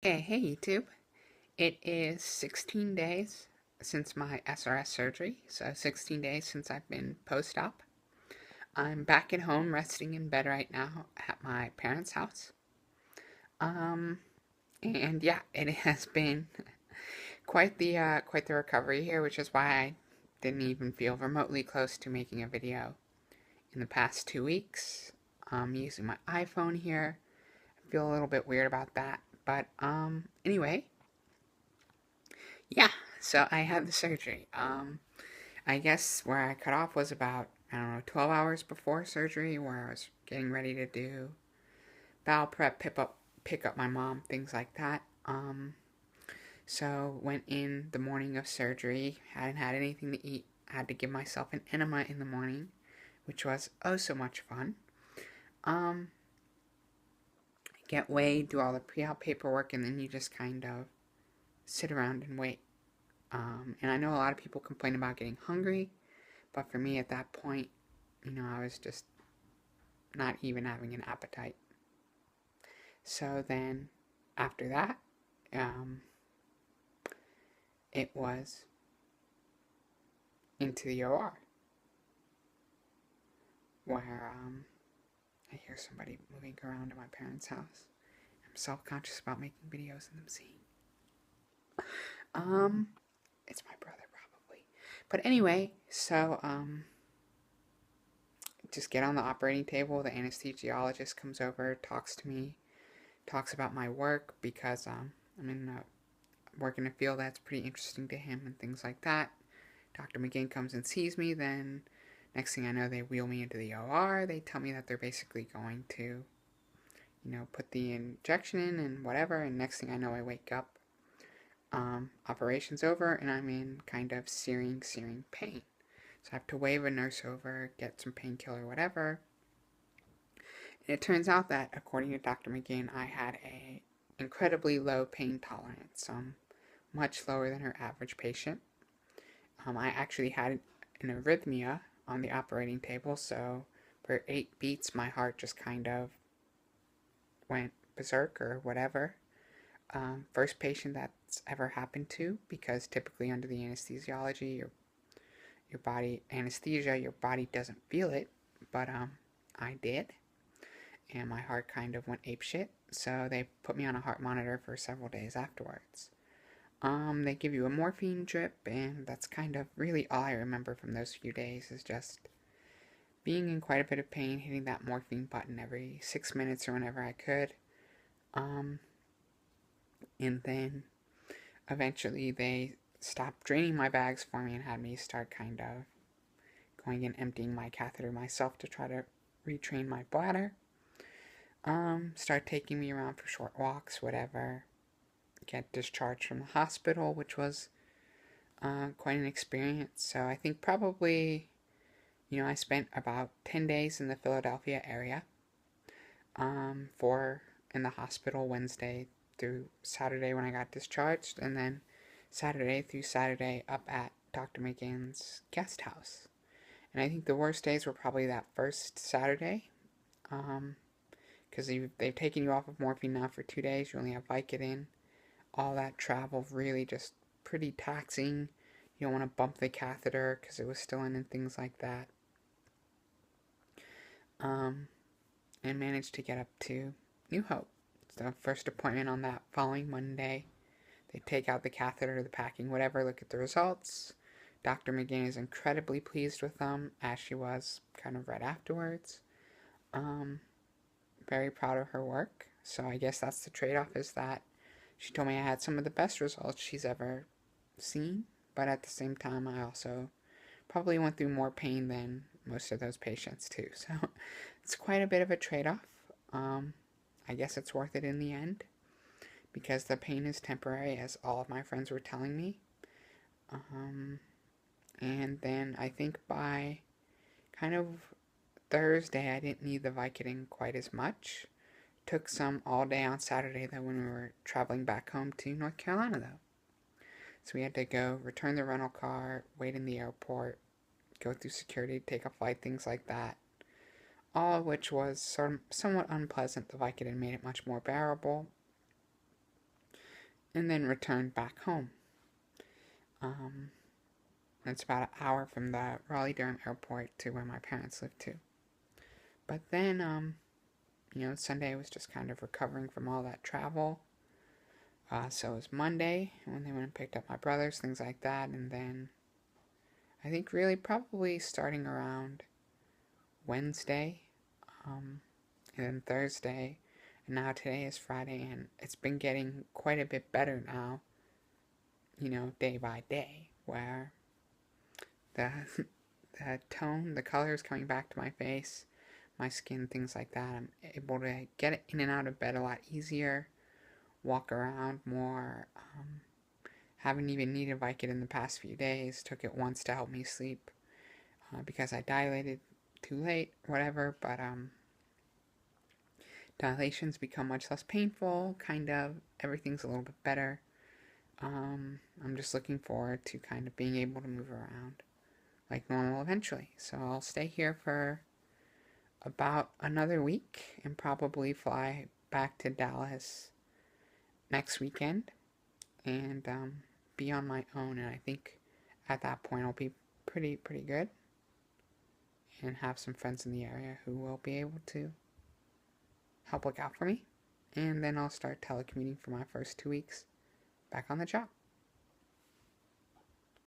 Hey YouTube. It is 16 days since my SRS surgery, so 16 days since I've been post-op. I'm back at home resting in bed right now at my parents' house. Um, and yeah, it has been quite the recovery here, which is why I didn't even feel remotely close to making a video in the past 2 weeks. I'm using my iPhone here. I feel a little bit weird about that, but anyway, yeah, so I had the surgery. I guess where I cut off was about, I don't know, 12 hours before surgery, where I was getting ready to do bowel prep, pick up my mom, things like that. So went in the morning of surgery, hadn't had anything to eat, had to give myself an enema in the morning, which was oh so much fun. Um, get weighed, do all the pre-op paperwork, and then you just kind of sit around and wait. And I know a lot of people complain about getting hungry, but for me at that point, I was just not even having an appetite. So then after that, um, it was into the OR where I hear somebody moving around in my parents' house. I'm self-conscious about making videos and them seeing. Um, it's my brother probably. But anyway, so just get on the operating table. The anesthesiologist comes over, talks to me, talks about my work because I'm in work in a field that's pretty interesting to him and things like that. Dr. McGinn comes and sees me, then next thing I know, they wheel me into the OR. They tell me that they're basically going to, put the injection in and whatever, and next thing I know, I wake up. Operation's over, and I'm in kind of searing pain. So I have to wave a nurse over, get some painkiller, whatever. And it turns out that, according to Dr. McGinn, I had a incredibly low pain tolerance, much lower than her average patient. I actually had an arrhythmia on the operating table, so for 8 beats, my heart just kind of went berserk or whatever. First patient that's ever happened to, because typically under the anesthesiology, your body anesthesia, your body doesn't feel it, but I did, and my heart kind of went apeshit. So they put me on a heart monitor for several days afterwards. They give you a morphine drip, and that's kind of really all I remember from those few days is just being in quite a bit of pain, hitting that morphine button every 6 minutes or whenever I could. Um, and then eventually they stopped draining my bags for me and had me start kind of going and emptying my catheter myself to try to retrain my bladder. Start taking me around for short walks, whatever. Get discharged from the hospital, which was quite an experience. So I think probably, I spent about 10 days in the Philadelphia area, for in the hospital Wednesday through Saturday when I got discharged, and then Saturday through Saturday up at Dr. McGann's guest house. And I think the worst days were probably that first Saturday, because they've taken you off of morphine now for 2 days. You only have Vicodin. All that travel really just pretty taxing. You don't want to bump the catheter because it was still in and things like that. And managed to get up to New Hope. So first appointment on that following Monday. They take out the catheter, the packing, whatever, look at the results. Dr. McGinn is incredibly pleased with them, as she was kind of right afterwards. Very proud of her work. So I guess that's the trade-off, is that she told me I had some of the best results she's ever seen, but at the same time I also probably went through more pain than most of those patients too. So it's quite a bit of a trade-off. I guess it's worth it in the end because the pain is temporary, as all of my friends were telling me. And then I think by kind of Thursday, I didn't need the Vicodin quite as much. Took some all day on Saturday, though, when we were traveling back home to North Carolina, though. So we had to go return the rental car, wait in the airport, go through security, take a flight, things like that. All of which was somewhat unpleasant. The Vicodin made it much more bearable. and then return back home. Um, it's about an hour from the Raleigh-Durham airport to where my parents live too. But then, Sunday was just kind of recovering from all that travel. So it was Monday when they went and picked up my brothers, things like that. And then I think really probably starting around Wednesday, and then Thursday, and now today is Friday, and it's been getting quite a bit better now, day by day, where the, the tone, the color is coming back to my face, my skin, things like that. I'm able to get in and out of bed a lot easier, walk around more. Haven't even needed Vicodin in the past few days. Took it once to help me sleep because I dilated too late, whatever. But dilations become much less painful. Kind of everything's a little bit better. I'm just looking forward to kind of being able to move around like normal eventually. So I'll stay here for about another week and probably fly back to Dallas next weekend and be on my own. And I think at that point I'll be pretty good and have some friends in the area who will be able to help look out for me. And then I'll start telecommuting for my first 2 weeks back on the job.